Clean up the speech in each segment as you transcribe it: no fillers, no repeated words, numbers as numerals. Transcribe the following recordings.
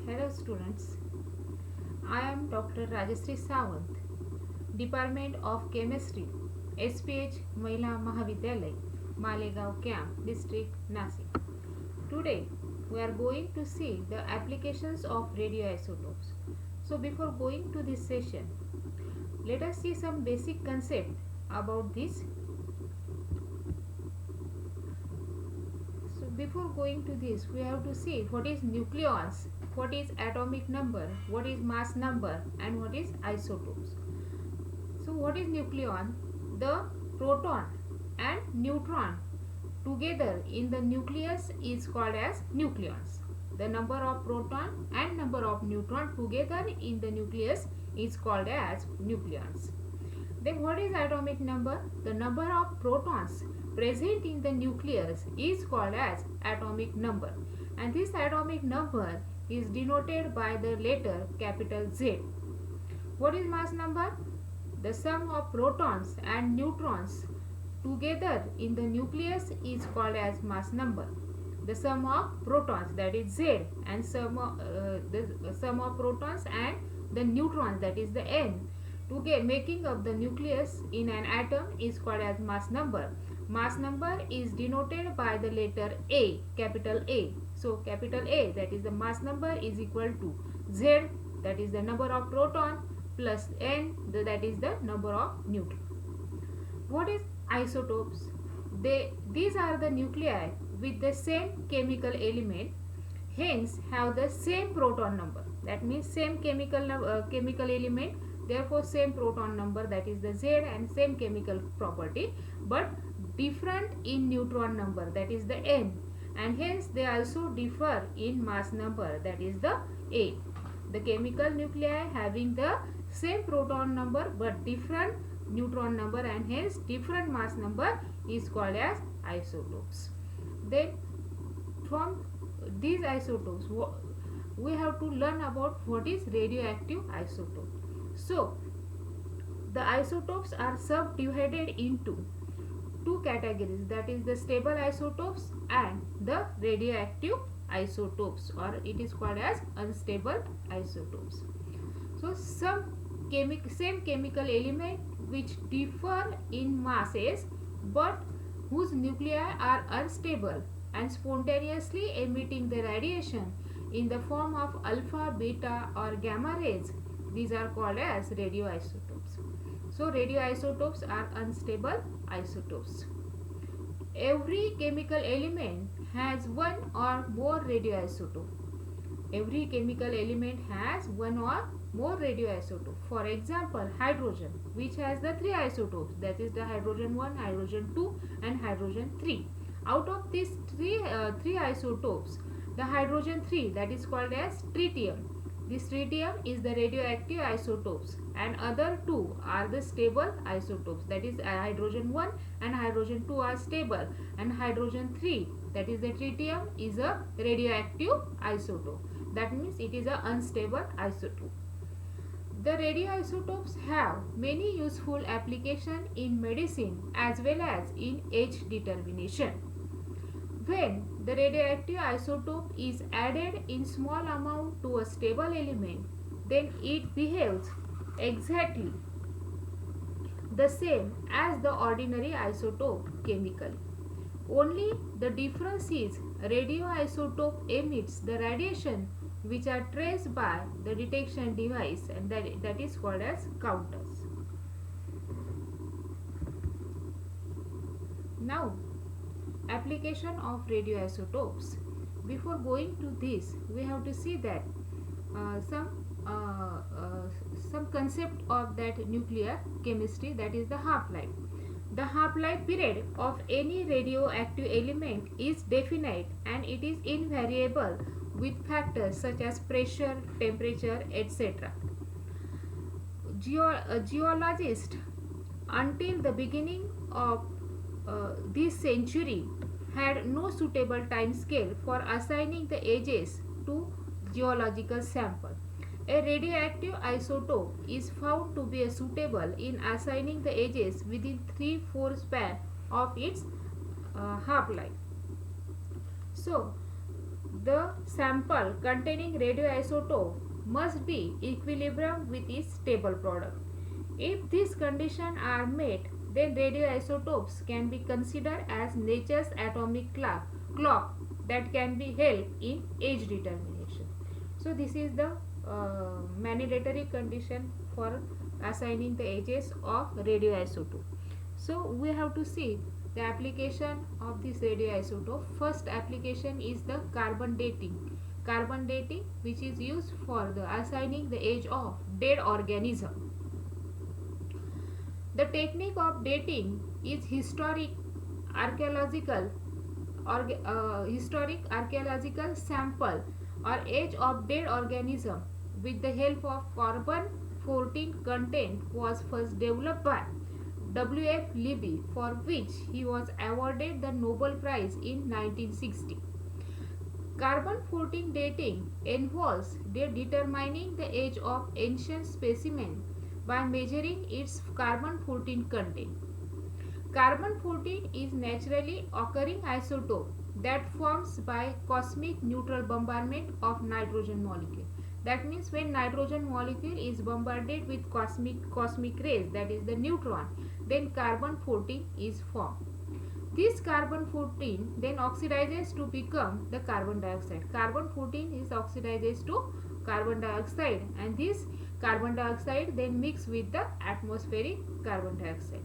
Hello students, I am Dr. Rajashree Sawant, Department of Chemistry, SPH Mahila Mahavidyalay, Malegaon Camp, District Nasik. Today we are going to see the applications of radioisotopes. So before going to this session, let us see some basic concept about this. So before going to this, we have to see what is nucleons, what is atomic number, what is mass number, and what is isotopes. So what is nucleon? The proton and neutron together in the nucleus is called as nucleons. The number of proton and number of neutron together in the nucleus is called as nucleons. Then what is atomic number? The number of protons present in the nucleus is called as atomic number, and this atomic number is denoted by the letter capital Z. What is mass number? The sum of protons and neutrons together in the nucleus is called as mass number. The sum of protons, that is Z, and the sum of protons and the neutrons, that is the N, together making up the nucleus in an atom is called as mass number. Mass number is denoted by the letter A, capital A. So capital A, that is the mass number, is equal to Z, that is the number of proton, plus N, that is the number of neutron. What is isotopes? These are the nuclei with the same chemical element, hence have the same proton number. That means same chemical element, therefore same proton number, that is the Z, and same chemical property, but different in neutron number, that is the N, and hence they also differ in mass number, that is the A. The chemical nuclei having the same proton number but different neutron number and hence different mass number is called as isotopes. Then from these isotopes we have to learn about what is radioactive isotope. So the isotopes are subdivided into two categories, that is the stable isotopes and the radioactive isotopes, or it is called as unstable isotopes. So some same chemical element which differ in masses but whose nuclei are unstable and spontaneously emitting the radiation in the form of alpha, beta or gamma rays, these are called as radioisotopes. So radioisotopes are unstable isotopes. Every chemical element has one or more radioisotope. Every chemical element has one or more radioisotope. For example, hydrogen, which has the three isotopes, that is the hydrogen 1, hydrogen 2 and hydrogen 3. Out of these three isotopes, the hydrogen 3, that is called as tritium. This tritium is the radioactive isotopes, and other two are the stable isotopes, that is hydrogen 1 and hydrogen 2 are stable, and hydrogen 3, that is the tritium, is a radioactive isotope. That means it is an unstable isotope. The radioisotopes have many useful applications in medicine as well as in age determination. When the radioactive isotope is added in small amount to a stable element, then it behaves exactly the same as the ordinary isotope chemically. Only the difference is radioisotope emits the radiation which are traced by the detection device, and that is called as counters. Now, application of radioisotopes. Before going to this, we have to see that some concept of that nuclear chemistry, that is the half-life. The half-life period of any radioactive element is definite and it is invariable with factors such as pressure, temperature, etc. Geologists until the beginning of this century had no suitable time scale for assigning the ages to geological sample. A radioactive isotope is found to be suitable in assigning the ages within 3-4 span of its half-life. So The sample containing radioisotope must be equilibrium with its stable product. If these conditions are met, then radioisotopes can be considered as nature's atomic clock that can be helped in age determination. So this is the mandatory condition for assigning the ages of radioisotope. So we have to see the application of this radioisotope. First application is the carbon dating. Carbon dating, which is used for the assigning the age of dead organism. The technique of dating is historic archaeological sample or age of dead organism with the help of carbon 14 content was first developed by W.F. Libby, for which he was awarded the Nobel Prize in 1960. Carbon 14 dating involves determining the age of ancient specimen by measuring its carbon 14 content. Carbon 14 is naturally occurring isotope that forms by cosmic neutral bombardment of nitrogen molecule. That means when nitrogen molecule is bombarded with cosmic rays, that is the neutron, then carbon 14 is formed. This carbon 14 then oxidizes to become the carbon dioxide. Carbon 14 is oxidizes to carbon dioxide, and this carbon dioxide then mix with the atmospheric carbon dioxide.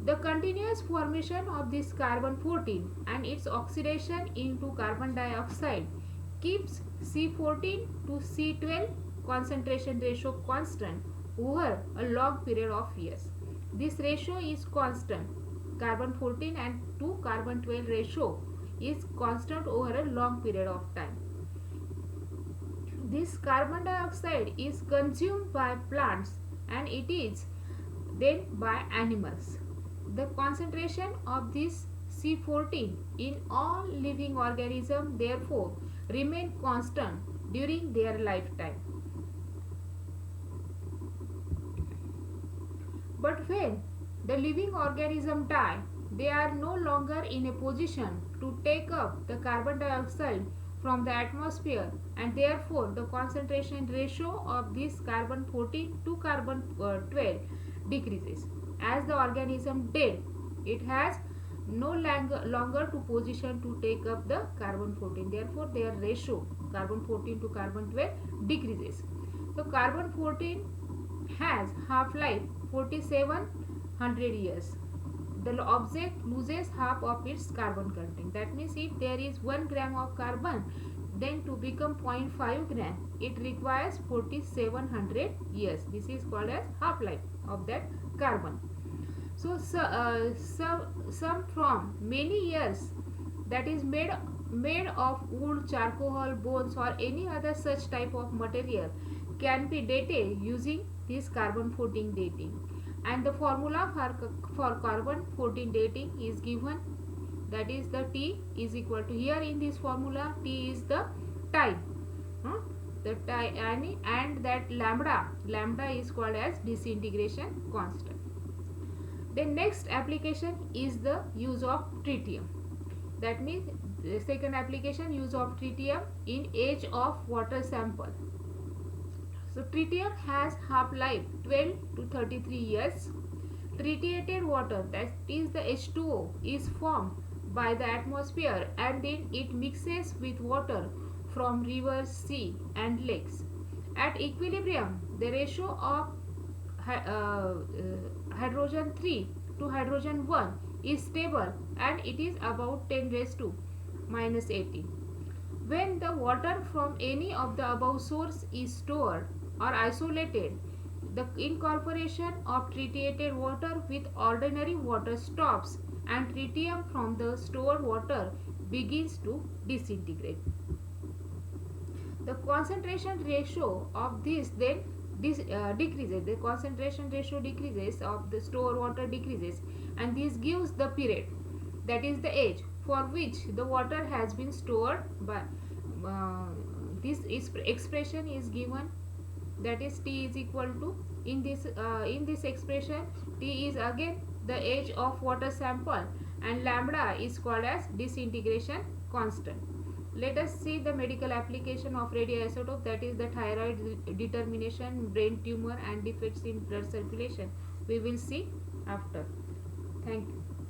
The continuous formation of this carbon 14 and its oxidation into carbon dioxide keeps C14 to C12 concentration ratio constant over a long period of years. This ratio is constant. Carbon 14 and to carbon 12 ratio is constant over a long period of time. This carbon dioxide is consumed by plants and it is then by animals. The concentration of this C14 in all living organisms therefore remain constant during their lifetime. But when the living organism die, they are no longer in a position to take up the carbon dioxide from the atmosphere, and therefore the concentration ratio of this carbon 14 to carbon 12 decreases. As the organism dead, it has no longer to position to take up the carbon 14. Therefore, their ratio carbon 14 to carbon 12 decreases. So, carbon 14 has half-life 4700 years. The object loses half of its carbon content. That means if there is 1 gram of carbon, then to become 0.5 gram, it requires 4700 years. This is called as half-life of that carbon. So, some from many years, that is made of wood, charcoal, bones, or any other such type of material can be dated using this carbon 14 dating. And the formula for carbon 14 dating is given, that is the T is equal to, here in this formula T is the time, the time, and that lambda is called as disintegration constant. The next application is the use of tritium. That means the second application, use of tritium in age of water sample. So tritium has half-life 12 to 33 years. Tritiated water, that is the H2O, is formed by the atmosphere and then it mixes with water from rivers, sea and lakes. At equilibrium, the ratio of hydrogen 3 to hydrogen 1 is stable and it is about 10 raised to minus 18. When the water from any of the above source is stored or isolated, the incorporation of tritiated water with ordinary water stops and tritium from the stored water begins to disintegrate. The concentration ratio of this then decreases. The concentration ratio decreases of the stored water decreases, and this gives the period, that is the age for which the water has been stored by this expression is given, that is T is equal to, in this expression T is again the age of water sample and lambda is called as disintegration constant. Let us see the medical application of radioisotope, that is the thyroid determination, brain tumor and defects in blood circulation. We will see after. Thank you.